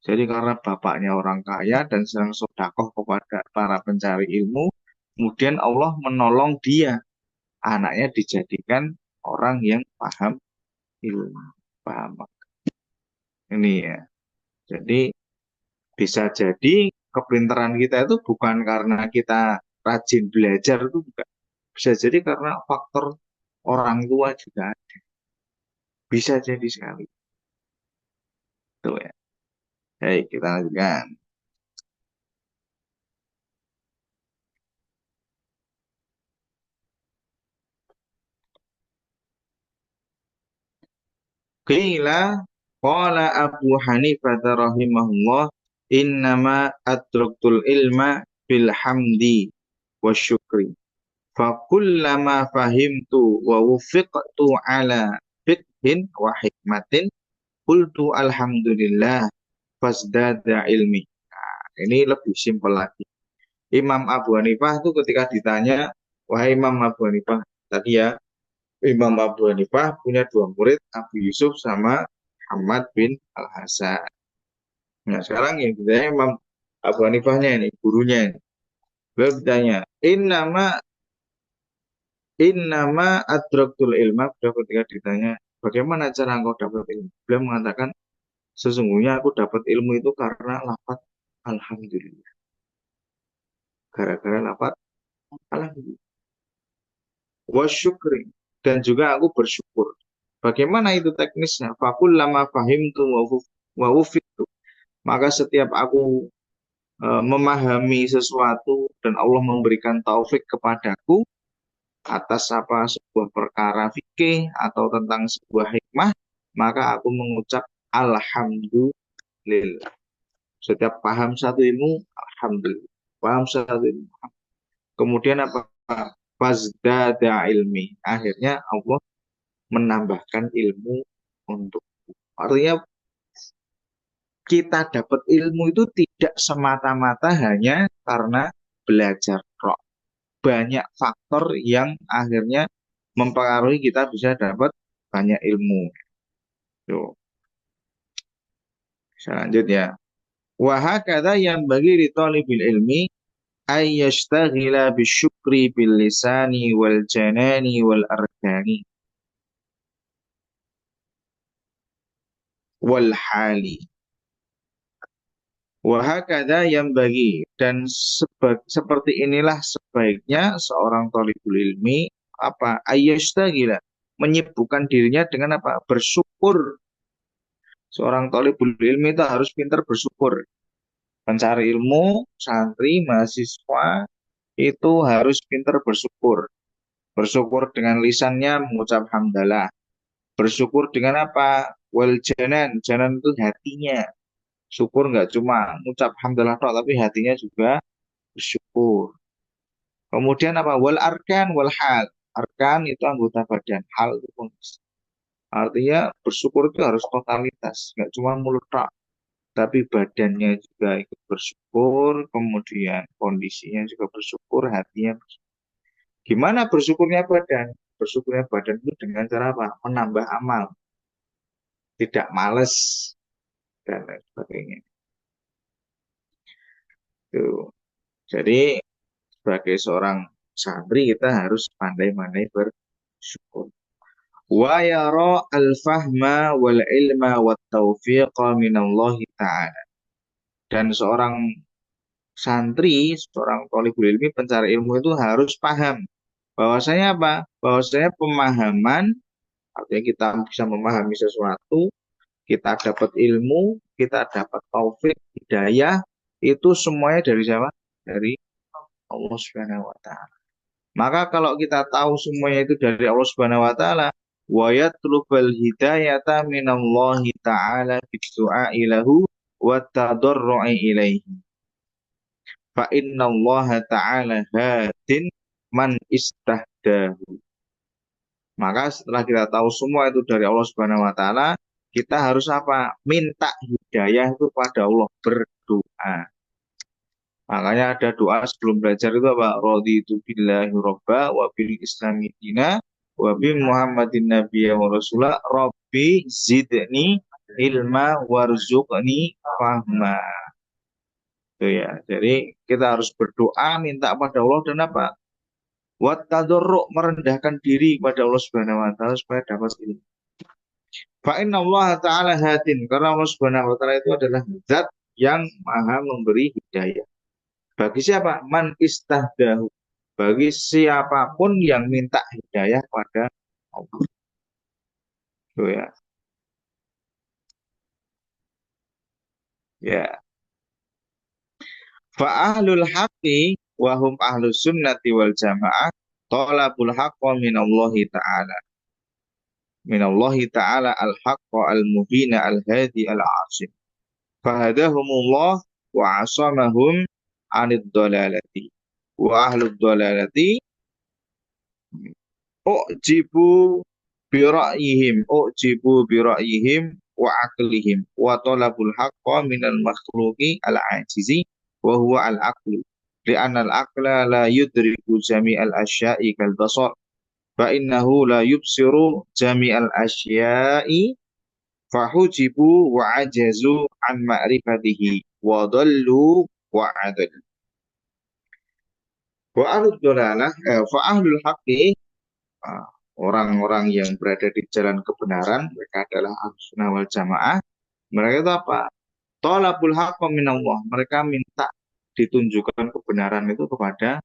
S2: Jadi karena bapaknya orang kaya dan sedang sedekah kepada para pencari ilmu, kemudian Allah menolong dia, anaknya dijadikan orang yang paham ilmu, paham. Ini ya. Jadi bisa jadi kepintaran kita itu bukan karena kita rajin belajar itu bukan. Bisa jadi karena faktor orang tua juga ada. Bisa jadi sekali. Itu ya. Baik, kita lanjutkan. Qila qala Abu Hanifah rahimahullah innama adraktul ilma bil hamdi wa syukri. Fakullama fahimtu wa wufiqtu ala fiqhin wa hikmatin qultu alhamdulillah fasdada ilmi. Nah, ini lebih simpel lagi. Imam Abu Hanifah itu ketika ditanya, wahai Imam Abu Hanifah, tadi ya, Imam Abu Hanifah punya dua murid, Abu Yusuf sama Muhammad bin Al-Hasan. Nah sekarang yang ditanya Imam Abu Hanifahnya ini, gurunya ini. Beliau bertanya, innama adraktul ilma. Beliau ketika ditanya, bagaimana cara engkau dapat ilmu? Beliau mengatakan, sesungguhnya aku dapat ilmu itu karena lafaz Alhamdulillah. Gara-gara lafaz Alhamdulillah. Wa syukri. Dan juga aku bersyukur. Bagaimana itu teknisnya? Fakul lama fahimtu wa wufiqtu. Maka setiap aku memahami sesuatu dan Allah memberikan taufik kepadaku atas apa sebuah perkara fikih atau tentang sebuah hikmah, maka aku mengucap Alhamdulillah. Setiap paham satu ilmu, Alhamdulillah. Paham satu ilmu. Kemudian apa? Fazdada ilmi. Akhirnya Allah menambahkan ilmu untuk. Artinya kita dapat ilmu itu tidak semata-mata hanya karena belajar roh. Banyak faktor yang akhirnya mempengaruhi kita bisa dapat banyak ilmu. Tuh, selanjutnya. Wahakata yang bagi di talibil ilmi ayyashtagila bisyukri bil lisani wal janani wal arkani wal hali. Wahakada yang bagi dan seperti inilah sebaiknya seorang thalibul ilmi apa ayyashtagila menyibukkan dirinya dengan apa bersyukur. Seorang thalibul ilmi itu harus pintar bersyukur. Pencari ilmu, santri, mahasiswa itu harus pintar bersyukur. Bersyukur dengan lisannya mengucap hamdalah. Bersyukur dengan apa? Wal janan. Janan itu hatinya. Syukur nggak cuma mengucap hamdalah tok, tapi hatinya juga bersyukur. Kemudian apa? Wal arkan wal hal. Arkan itu anggota badan. Hal itu fungsi. Artinya bersyukur itu harus totalitas. Nggak cuma mulut tok, tapi badannya juga ikut bersyukur, kemudian kondisinya juga bersyukur, hatinya bersyukur. Gimana bersyukurnya badan? Bersyukurnya badan itu dengan cara apa? Menambah amal, tidak males, dan lain sebagainya. Tuh. Jadi sebagai seorang santri kita harus pandai-pandai bersyukur. Wa yara al-fahma wal ilma wat taufiqa minallahi ta'ala. Dan seorang santri, seorang thalibul ilmi, pencari ilmu itu harus paham bahwasanya apa? Bahwasanya pemahaman, artinya kita bisa memahami sesuatu, kita dapat ilmu, kita dapat taufik, hidayah, itu semuanya dari siapa? Dari Allah Subhanahu wa taala. Maka kalau kita tahu semuanya itu dari Allah Subhanahu wa taala, wa yatlubal hidayata minallahi ta'ala bidu'a ilahu wa tadarru'i ilaihi. Fa inna Allah ta'ala hadin man istahdahu. Maka setelah kita tahu semua itu dari Allah Subhanahu wa taala, kita harus apa? Minta hidayah itu pada Allah, berdoa. Makanya ada doa sebelum belajar itu apa? Raditu billahi robba wa bil islami dina wa bi Muhammadin nabiyya wa rasulah rabbi zidni ilma warzuqni fahma. Itu ya. Jadi kita harus berdoa minta pada Allah dan apa? Wa tadarru merendahkan diri kepada Allah Subhanahu wa taala supaya dapat ilmu. Fa inna Allah taala hadin, karena Allah Subhanahu wa taala itu adalah zat yang maha memberi hidayah. Bagi siapa? Man istahdahu. Bagi siapapun yang minta hidayah pada Allah. Itu ya. Ya. Fa ahlul haqqi wa hum ahlus sunnati wal jamaah talabul haqqo minallahi ta'ala. Minallahi ta'ala al-haqqa al-mubina al-hadi al-asim. Fahadahumullah wa asamahum anid dalalati. Wa ahlud dalalati ujibu bira'yihim wa aqlihim wa talabul haqqa minal makhluqi al-ajizi wa huwa al-aqlu li'anna al-aqla la yudriku jami'al asya'i kal basar fa innahu la yubsiru jami'al asya'i fahujibu wa ajazu an ma'rifatihi wa dhallu wa adallu. Wa ahlul dolalah, fa ahlul haqqi, orang-orang yang berada di jalan kebenaran, mereka adalah ahlus sunnah wal jamaah. Mereka itu apa? Thalabul haqqi minallah. Mereka minta ditunjukkan kebenaran itu kepada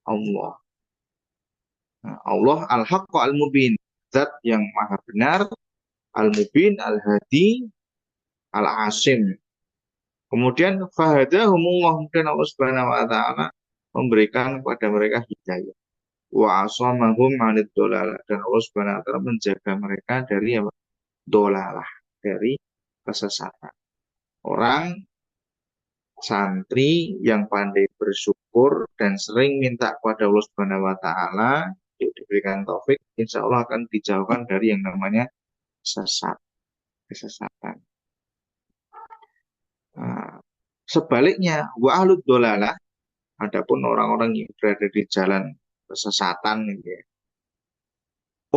S2: Allah. Nah, Allah al-haqqu al-mubin. Zat yang maha benar, al-mubin, al-hadi, al-asim. Kemudian fahadahumullah, kemudian Allah Subhanahu wa taala memberikan kepada mereka hidayah. Wa asamahum 'anid dolalah, dan Allah Subhanahu wa taala menjaga mereka dari apa? Dolalah, dari kesesatan. Orang santri yang pandai bersyukur dan sering minta kepada Allah Subhanahu wa taala untuk diberikan taufik, insya Allah akan dijauhkan dari yang namanya sesat, kesesatan. Nah, sebaliknya, wa ahlud dolalah, adapun orang-orang yang berada di jalan kesesatan gitu ya.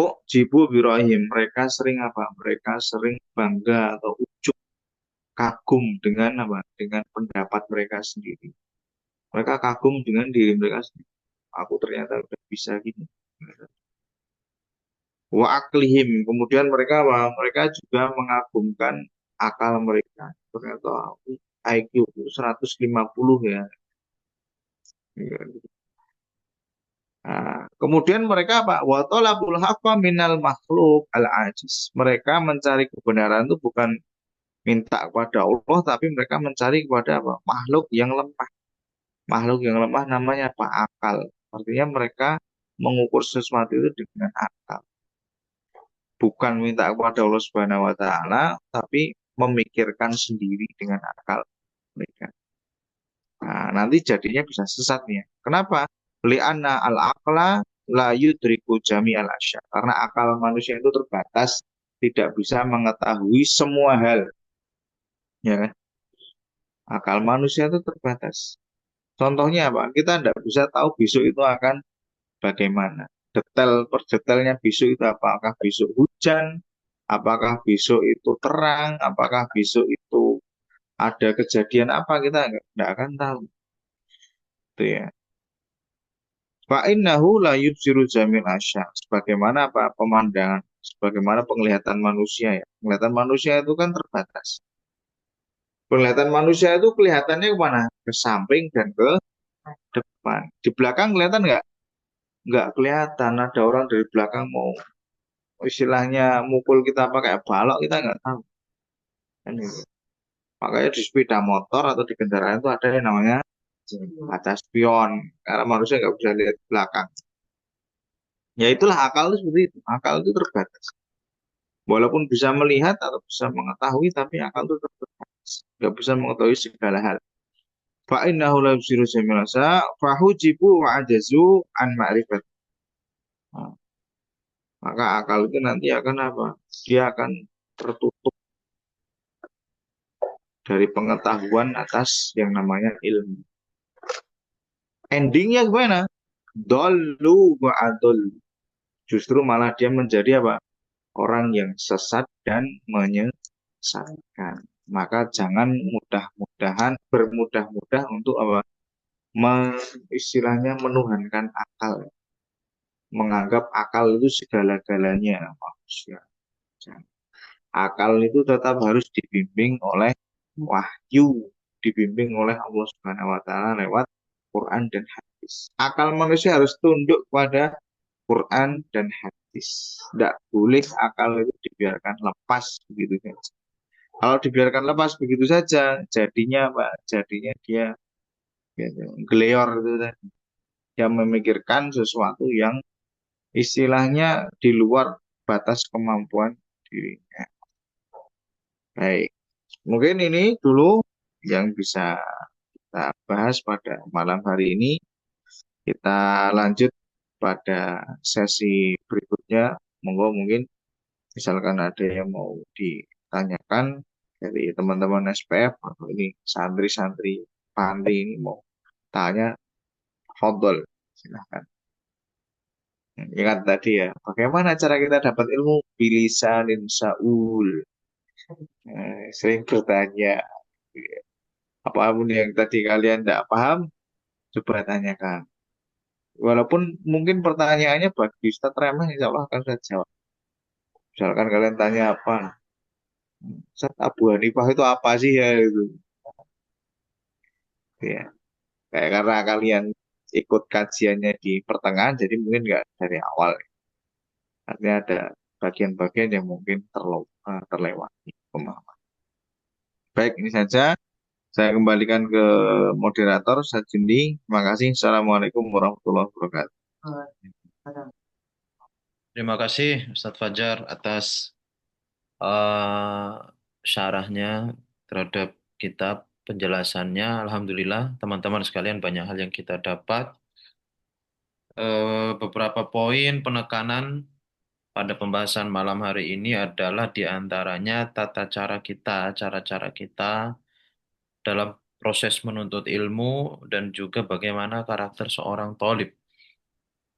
S2: Oh, jibu birahim, mereka sering apa? Mereka sering bangga atau ujub, kagum dengan apa? Dengan pendapat mereka sendiri. Mereka kagum dengan diri mereka sendiri. Aku ternyata udah bisa gini. Wa aklihim, kemudian mereka apa? Mereka juga mengagumkan akal mereka. Ternyata aku IQ itu 150 ya. Nah, kemudian mereka apa? Wa talabul haqqa minal makhluk al ajiz. Mereka mencari kebenaran itu bukan minta kepada Allah, tapi mereka mencari kepada apa? Makhluk yang lemah. Makhluk yang lemah namanya apa? Akal. Artinya mereka mengukur sesuatu itu dengan akal. Bukan minta kepada Allah Subhanahu wa taala, tapi memikirkan sendiri dengan akal mereka. Nah, nanti jadinya bisa sesat nih ya. Kenapa? Li'anna al-aqla la yudriku jami al-asya. Karena akal manusia itu terbatas, tidak bisa mengetahui semua hal. Ya kan? Akal manusia itu terbatas. Contohnya apa? Kita tidak bisa tahu besok itu akan bagaimana. Detail per detailnya besok itu apakah besok hujan, apakah besok itu terang, apakah besok itu ada kejadian apa, kita nggak akan tahu. Itu ya. Fa'innahu la yubsiru jamil asya. Sebagaimana apa pemandangan, sebagaimana penglihatan manusia ya. Penglihatan manusia itu kan terbatas. Penglihatan manusia itu kelihatannya kemana? Ke samping dan ke depan. Di belakang kelihatan nggak? Nggak kelihatan. Ada orang dari belakang mau istilahnya mukul kita pakai balok, kita nggak tahu. Kan gitu. Makanya di sepeda motor atau di kendaraan itu ada yang namanya kaca spion. Karena manusia nggak bisa lihat ke belakang. Ya itulah akal itu seperti itu. Akal itu terbatas. Walaupun bisa melihat atau bisa mengetahui, tapi akal itu terbatas. Nggak bisa mengetahui segala hal. Fa'innahu la yusiru jamilasa fahujibu wa ajazu an ma'rifat. Nah, maka akal itu nanti akan apa? Dia akan tertutup dari pengetahuan atas yang namanya ilmu. Endingnya gimana? Dolu wa adol. Justru malah dia menjadi apa? Orang yang sesat dan menyesatkan. Maka jangan mudah-mudahan bermudah-mudah untuk apa? Istilahnya menuhankan akal, menganggap akal itu segala-galanya manusia. Akal itu tetap harus dibimbing oleh wahyu, dibimbing oleh Allah Subhanahu wa taala lewat Quran dan hadis. Akal manusia harus tunduk pada Quran dan hadis. Tidak boleh akal itu dibiarkan lepas begitu saja. Kalau dibiarkan lepas begitu saja, jadinya apa? Jadinya dia ya, geleor itu tadi. Dia memikirkan sesuatu yang istilahnya di luar batas kemampuan dirinya. Baik, mungkin ini dulu yang bisa kita bahas pada malam hari ini. Kita lanjut pada sesi berikutnya. Monggo mungkin misalkan ada yang mau ditanyakan dari teman-teman SPF atau ini santri-santri Pandi ini mau tanya, fadhol, silahkan. Ingat tadi ya, bagaimana cara kita dapat ilmu bilisanin saul. Sering bertanya. Apapun yang tadi kalian tidak paham, coba tanyakan. Walaupun mungkin pertanyaannya bagi Ustadz remeh, insya Allah akan saya jawab. Misalkan kalian tanya apa, Ustadz Abu Hanifah itu apa sih ya itu? Ya, kayak karena kalian ikut kajiannya di pertengahan, jadi mungkin nggak dari awal. Artinya ada bagian-bagian yang mungkin terlewati pemahaman. Baik, ini saja. Saya kembalikan ke moderator, Sajindi. Terima kasih. Assalamualaikum warahmatullahi wabarakatuh.
S1: Terima kasih Ustadz Fajar atas eh, syarahnya terhadap kitab penjelasannya. Alhamdulillah, teman-teman sekalian banyak hal yang kita dapat. Beberapa poin penekanan pada pembahasan malam hari ini adalah diantaranya tata cara kita, cara-cara kita dalam proses menuntut ilmu dan juga bagaimana karakter seorang tolib.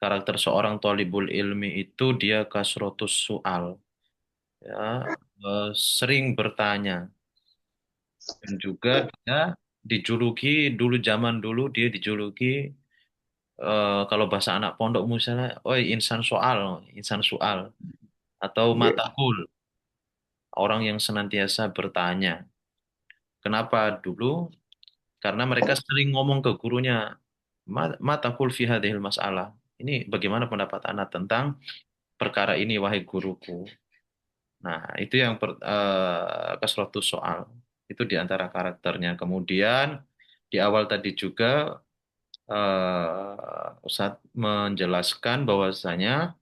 S1: Karakter seorang tolibul ilmi itu dia kasrotus soal, ya, sering bertanya dan juga dia dijuluki dulu zaman dulu dia dijuluki kalau bahasa anak pondok misalnya, oh insan soal atau
S2: Ya,
S1: matakul, orang yang senantiasa bertanya. Kenapa dulu? Karena mereka sering ngomong ke gurunya, matakul fi hadhil masalah. Ini bagaimana pendapat anak tentang perkara ini, wahai guruku. Nah, itu yang kesuatu soal. Itu di antara karakternya. Kemudian di awal tadi juga Ustadz menjelaskan bahwasanya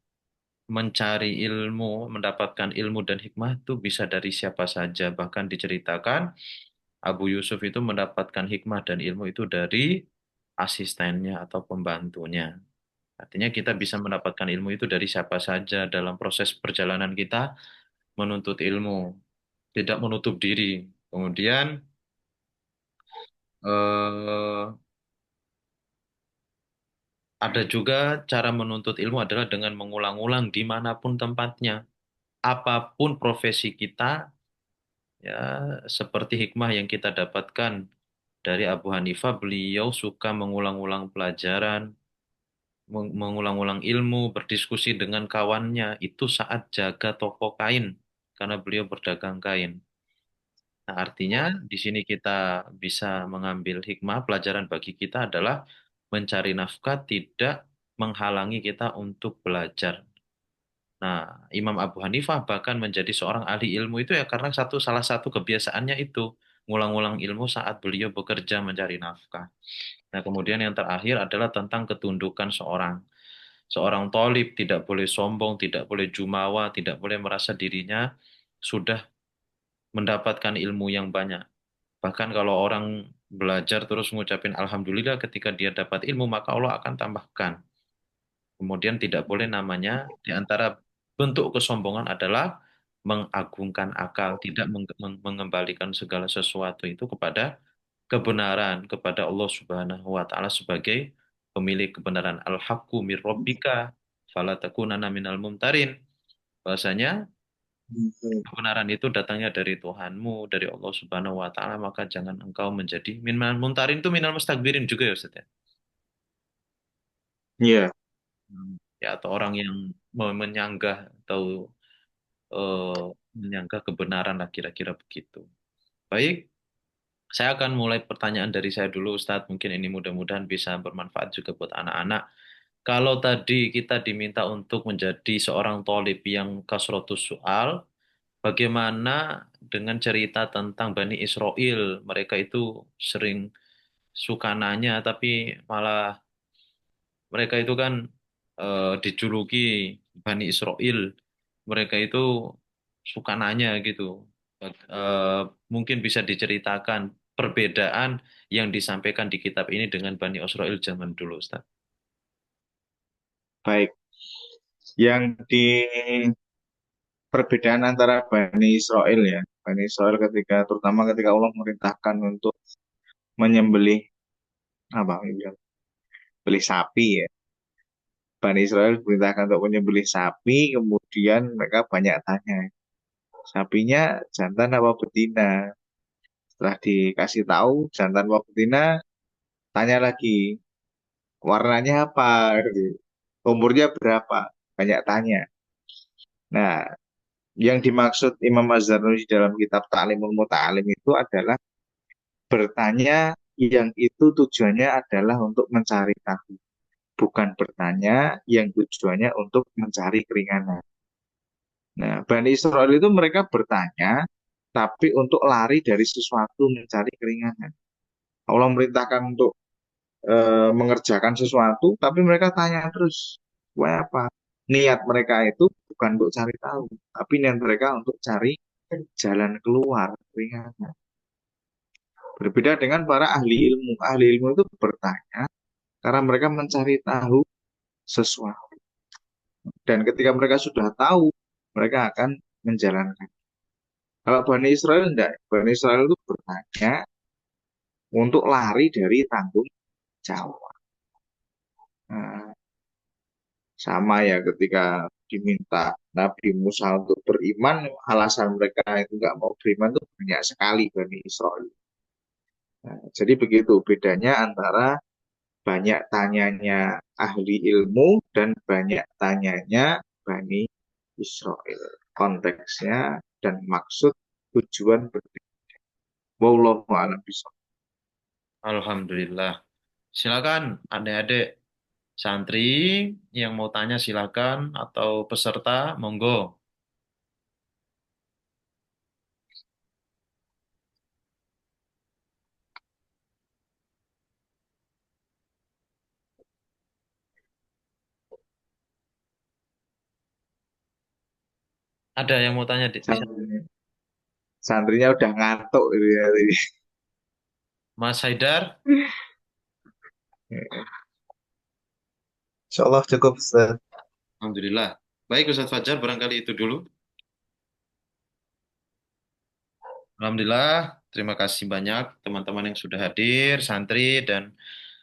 S1: mencari ilmu, mendapatkan ilmu dan hikmah itu bisa dari siapa saja. Bahkan diceritakan Abu Yusuf itu mendapatkan hikmah dan ilmu itu dari asistennya atau pembantunya. Artinya kita bisa mendapatkan ilmu itu dari siapa saja dalam proses perjalanan kita menuntut ilmu, tidak menutup diri. Kemudian eh, ada juga cara menuntut ilmu adalah dengan mengulang-ulang dimanapun tempatnya. Apapun profesi kita, ya seperti hikmah yang kita dapatkan dari Abu Hanifah, beliau suka mengulang-ulang pelajaran, mengulang-ulang ilmu, berdiskusi dengan kawannya itu saat jaga toko kain karena beliau berdagang kain. Nah, artinya di sini kita bisa mengambil hikmah, pelajaran bagi kita adalah mencari nafkah tidak menghalangi kita untuk belajar. Nah, Imam Abu Hanifah bahkan menjadi seorang ahli ilmu itu ya karena salah satu kebiasaannya itu ngulang-ulang ilmu saat beliau bekerja mencari nafkah. Nah, kemudian yang terakhir adalah tentang ketundukan seorang. Seorang tolib tidak boleh sombong, tidak boleh jumawa, tidak boleh merasa dirinya sudah mendapatkan ilmu yang banyak. Bahkan kalau orang belajar terus mengucapin Alhamdulillah ketika dia dapat ilmu, maka Allah akan tambahkan. Kemudian tidak boleh namanya, di antara bentuk kesombongan adalah mengagungkan akal, tidak mengembalikan segala sesuatu itu kepada kebenaran, kepada Allah Subhanahu wa taala sebagai pemilik kebenaran. Al-haqqu mir rabbika fala takunanna minal mumtarin. Bahasanya kebenaran itu datangnya dari Tuhanmu, dari Allah Subhanahu wa taala, maka jangan engkau menjadi minal mumtarin itu minal mustakbirin juga ya Ustaz ya.
S2: iya.
S1: Ya atau orang yang menyanggah atau eh, menyanggah kebenaran lah kira-kira begitu. Baik, saya akan mulai pertanyaan dari saya dulu Ustadz. Mungkin ini mudah-mudahan bisa bermanfaat juga buat anak-anak. Kalau tadi kita diminta untuk menjadi seorang tolib yang kasrotus soal, bagaimana dengan cerita tentang Bani Israel? Mereka itu sering suka nanya, tapi malah mereka itu kan dijuluki Bani Israel. Mereka itu suka nanya gitu. Eh, Mungkin bisa diceritakan perbedaan yang disampaikan di kitab ini dengan Bani Israel zaman dulu, Ustaz.
S2: Baik. Yang di perbedaan antara Bani Israel ya. Bani Israel terutama ketika Allah merintahkan untuk menyembelih apa? Beli sapi ya. Bani Israel diperintahkan untuk menyembelih sapi, kemudian mereka banyak tanya. sapinya jantan apa betina. Setelah dikasih tahu jantan apa betina, tanya lagi, warnanya apa? Gitu. Umurnya berapa? Banyak tanya. Nah, yang dimaksud Imam Az-Zarnuji dalam kitab Ta'limul Muta'alim itu adalah bertanya yang itu tujuannya adalah untuk mencari tahu, bukan bertanya yang tujuannya untuk mencari keringanan. Nah, Bani Israel itu mereka bertanya, tapi untuk lari dari sesuatu mencari keringanan. Allah merintahkan untuk mengerjakan sesuatu, tapi mereka tanya terus, supaya apa? Niat mereka itu bukan untuk cari tahu, tapi niat mereka untuk cari jalan keluar keringanan. Berbeda dengan para ahli ilmu. Ahli ilmu itu bertanya karena mereka mencari tahu sesuatu. Dan ketika mereka sudah tahu, mereka akan menjalankan. Kalau Bani Israel enggak. Bani Israel itu bertanya untuk lari dari tanggung jawab. Nah, sama ya ketika diminta Nabi Musa untuk beriman, alasan mereka itu nggak mau beriman itu banyak sekali Bani Israel. Nah, jadi begitu bedanya antara banyak tanyanya ahli ilmu dan banyak tanyanya Bani Israel. Konteksnya dan maksud tujuan berbeda. Wallahu a'lam bishawab.
S1: Alhamdulillah. Silakan adik-adik santri yang mau tanya silakan atau peserta monggo. Ada yang mau tanya di sana?
S2: Santrinya, santrinya udah ngantuk gitu ya.
S1: Mas Haidar?
S2: Insya Allah cukup Ustaz.
S1: Alhamdulillah. Baik Ustaz Fajar, barangkali itu dulu. Alhamdulillah, terima kasih banyak teman-teman yang sudah hadir, santri dan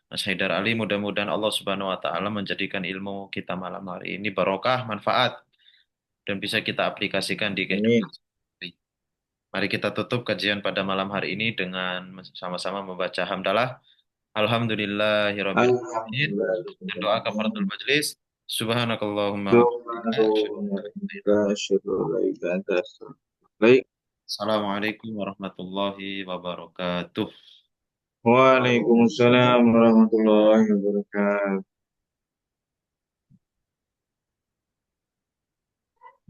S1: Mas Haidar Ali. Mudah-mudahan Allah Subhanahu wa taala menjadikan ilmu kita malam hari ini barokah, manfaat dan bisa kita aplikasikan di kehidupan
S2: Amin.
S1: sehari. Mari kita tutup kajian pada malam hari ini dengan sama-sama membaca hamdalah. Alhamdulillahirabbil alamin. Dan doa kafaratul
S2: Alhamdulillah.
S1: majlis. Subhanakallahumma wa bihamdika asyhadu an la ilaha illa anta.
S2: Baik.
S1: Assalamualaikum warahmatullahi wabarakatuh.
S2: Waalaikumsalam warahmatullahi wabarakatuh.